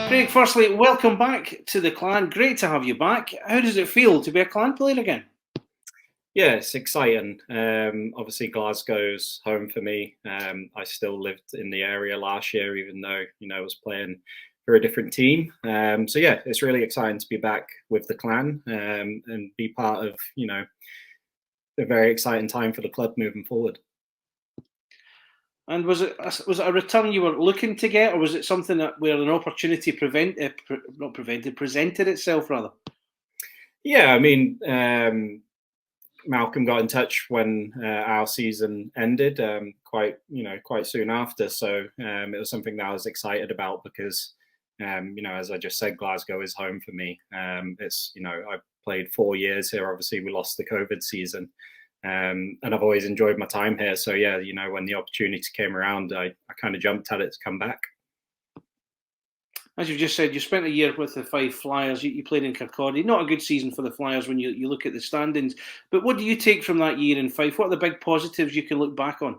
Craig, firstly, welcome back to the clan. Great to have you back. How does it feel to be a clan player again? Yeah, it's exciting. Obviously, Glasgow's home for me. I still lived in the area last year, even though I was playing for a different team. So yeah, it's really exciting to be back with the clan and be part of a very exciting time for the club moving forward. And was it a return you were looking to get, or was it something that where an opportunity presented itself rather? Yeah, I mean, Malcolm got in touch when our season ended, quite soon after. So it was something that I was excited about because, as I just said, Glasgow is home for me. I played 4 years here. Obviously, we lost the COVID season, and I've always enjoyed my time here. So yeah, when the opportunity came around, I kind of jumped at it to come back. As you've just said, you spent a year with the Fife Flyers. You played in Kirkcaldy. Not a good season for the Flyers when you look at the standings. But what do you take from that year in Fife? What are the big positives you can look back on?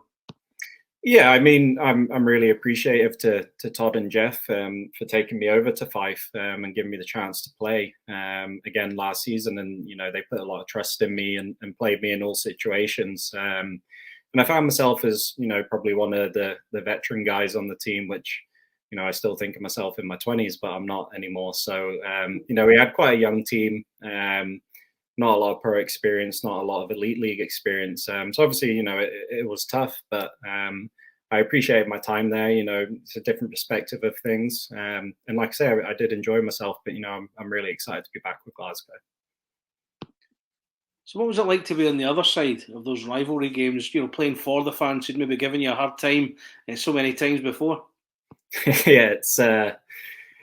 Yeah, I mean, I'm really appreciative to Todd and Jeff for taking me over to Fife and giving me the chance to play again last season. And they put a lot of trust in me and played me in all situations. And I found myself as probably one of the veteran guys on the team, which I still think of myself in my 20s, but I'm not anymore. So we had quite a young team. Not a lot of pro experience, not a lot of elite league experience. So obviously, it was tough, but I appreciated my time there. It's a different perspective of things. And like I say, I did enjoy myself, but I'm really excited to be back with Glasgow. So what was it like to be on the other side of those rivalry games, playing for the fans who'd maybe given you a hard time so many times before? Yeah,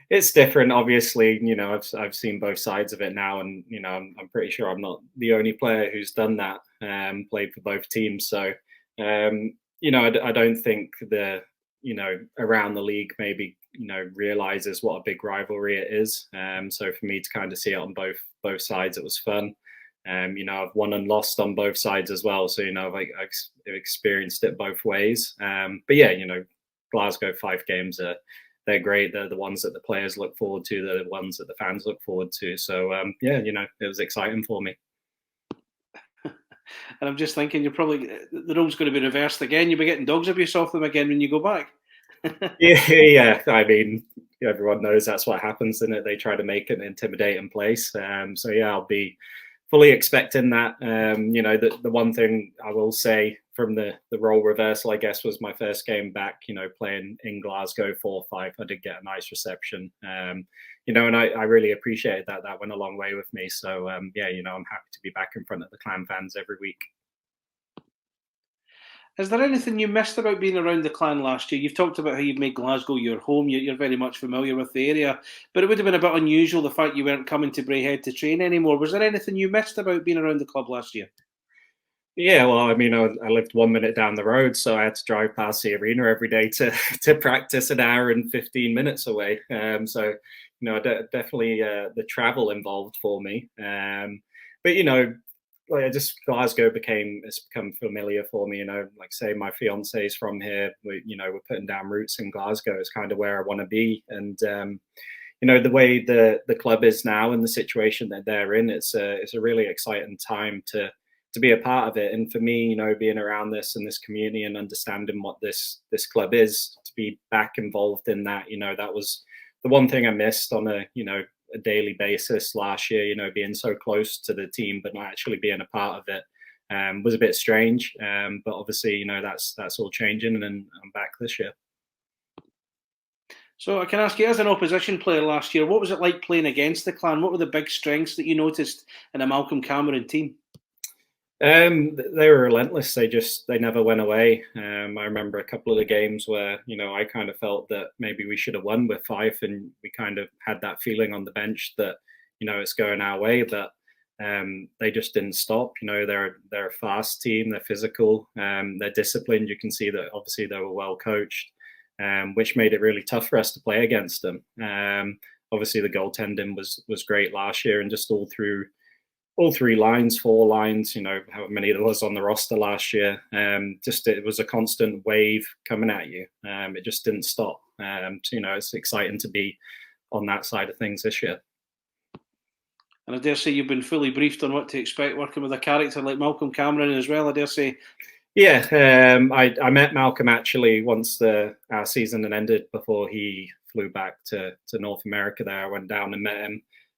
it's different. Obviously, I've seen both sides of it now, and I'm pretty sure I'm not the only player who's done that. Played for both teams, so I don't think around the league maybe realizes what a big rivalry it is. So for me to kind of see it on both sides, it was fun. I've won and lost on both sides as well, so I've experienced it both ways. But yeah, Glasgow Fife games they're great. They're the ones that the players look forward to. They're the ones that the fans look forward to. So yeah, it was exciting for me. And I'm just thinking, the role's going to be reversed again. You'll be getting dogs abuse off them again when you go back. Yeah. I mean, everyone knows that's what happens, isn't it? They try to make it an intimidating place. So yeah, I'll be fully expecting that. The one thing I will say from the role reversal, I guess, was my first game back, playing in Glasgow 4-5. I did get a nice reception, and I really appreciated that. That went a long way with me. So yeah, I'm happy to be back in front of the clan fans every week. Is there anything you missed about being around the clan last year? You've talked about how you've made Glasgow your home. You're very much familiar with the area, but it would have been a bit unusual the fact you weren't coming to Braehead to train anymore. Was there anything you missed about being around the club last year? Yeah, well, I mean, I lived 1 minute down the road, so I had to drive past the arena every day to to practice an hour and 15 minutes away. So definitely the travel involved for me. But like Glasgow has become familiar for me. Like say my fiance is from here. We're putting down roots in Glasgow. It's kind of where I want to be, and the way the club is now and the situation that they're in, it's a really exciting time to be a part of it. And for me, being around this and this community and understanding what this club is, to be back involved in that, that was the one thing I missed on a daily basis last year. Being so close to the team but not actually being a part of it was a bit strange. But obviously, that's all changing, and I'm back this year. So I can ask you, as an opposition player last year, what was it like playing against the clan? What were the big strengths that you noticed in a Malcolm Cameron team? They were relentless. They never went away. I remember a couple of the games where I kind of felt that maybe we should have won with Fife, and we kind of had that feeling on the bench that it's going our way, but they just didn't stop. They're a fast team. They're physical. They're disciplined. You can see that obviously they were well coached, which made it really tough for us to play against them. Obviously the goaltending was great last year, and just all through all three lines, four lines, however many there was on the roster last year. Just it was a constant wave coming at you. It just didn't stop. So, it's exciting to be on that side of things this year. And I dare say you've been fully briefed on what to expect working with a character like Malcolm Cameron as well, I dare say. Yeah, I met Malcolm actually once our season had ended before he flew back to North America there. I went down and met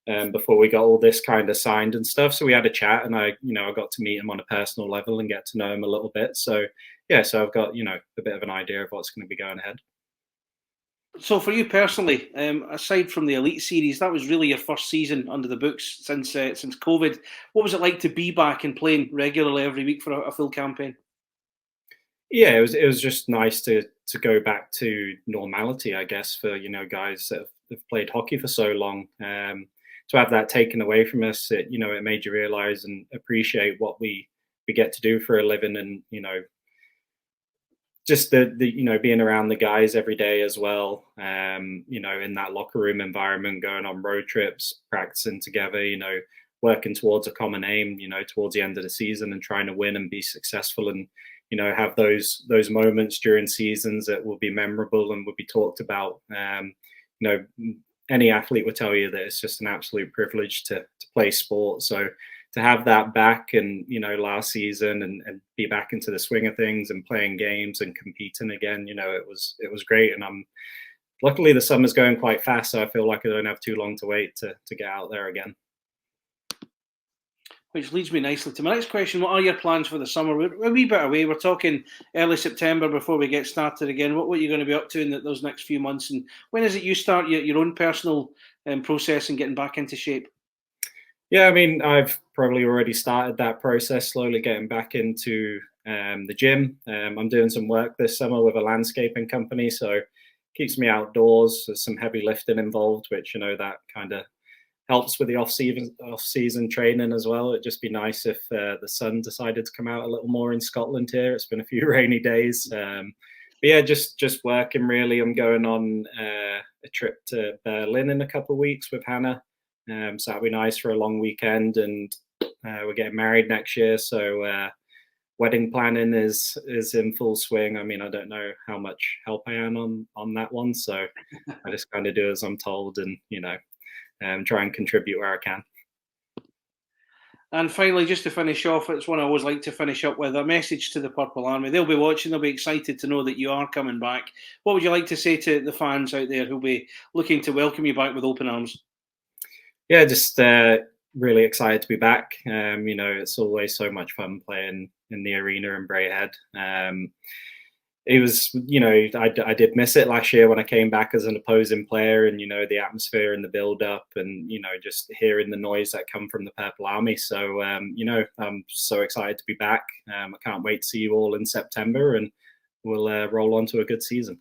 him before we got all this kind of signed and stuff. So we had a chat, and I got to meet him on a personal level and get to know him a little bit. So yeah, so I've got a bit of an idea of what's going to be going ahead. So for you personally, aside from the Elite Series, that was really your first season under the books since COVID. What was it like to be back and playing regularly every week for a full campaign? Yeah, it was just nice to go back to normality, I guess, for guys that have played hockey for so long. To have that taken away from us, it made you realize and appreciate what we get to do for a living, and just the being around the guys every day as well. In that locker room environment, going on road trips, practicing together, working towards a common aim, towards the end of the season, and trying to win and be successful, and have those moments during seasons that will be memorable and will be talked about. Any athlete will tell you that it's just an absolute privilege to play sport. So to have that back, and last season, and be back into the swing of things and playing games and competing again, it was great. And luckily the summer's going quite fast, so I feel like I don't have too long to wait to get out there again. Which leads me nicely to my next question. What are your plans for the summer? We're a wee bit away. We're talking early September before we get started again. What are you going to be up to in those next few months? And when is it you start your own personal process and getting back into shape? Yeah, I mean, I've probably already started that process, slowly getting back into the gym. I'm doing some work this summer with a landscaping company, so keeps me outdoors. There's some heavy lifting involved, which that kind of helps with the off-season training as well. It'd just be nice if the sun decided to come out a little more in Scotland here. It's been a few rainy days. But yeah, just working really. I'm going on a trip to Berlin in a couple of weeks with Hannah. So that'll be nice for a long weekend, and we're getting married next year. So wedding planning is in full swing. I mean, I don't know how much help I am on that one. So I just kind of do as I'm told, and try and contribute where I can. And finally, just to finish off, it's one I always like to finish up with, a message to the Purple Army. They'll be watching, they'll be excited to know that you are coming back. What would you like to say to the fans out there who'll be looking to welcome you back with open arms? Yeah, just really excited to be back. It's always so much fun playing in the arena in Braehead. It was, I did miss it last year when I came back as an opposing player, and the atmosphere and the build up, and just hearing the noise that come from the Purple Army. So I'm so excited to be back. I can't wait to see you all in September, and we'll roll on to a good season.